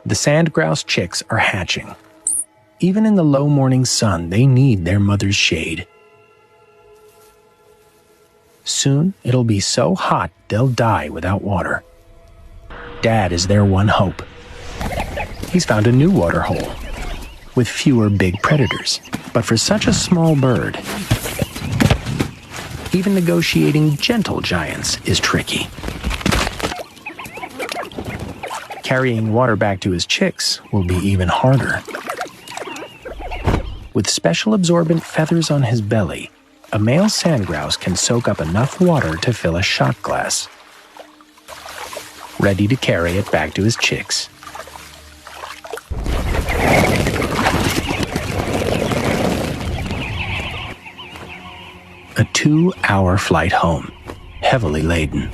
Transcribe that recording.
The sand grouse chicks are hatching. Even in the low morning sun, they need their mother's shade. Soon, it'll be so hot they'll die without water. Dad is their one hope. He's found a new water hole with fewer big predators. But for such a small bird, even negotiating gentle giants is tricky. Carrying water back to his chicks will be even harder. With special absorbent feathers on his belly, a male sand grouse can soak up enough water to fill a shot glass, ready to carry it back to his chicks. A 2-hour flight home, heavily laden.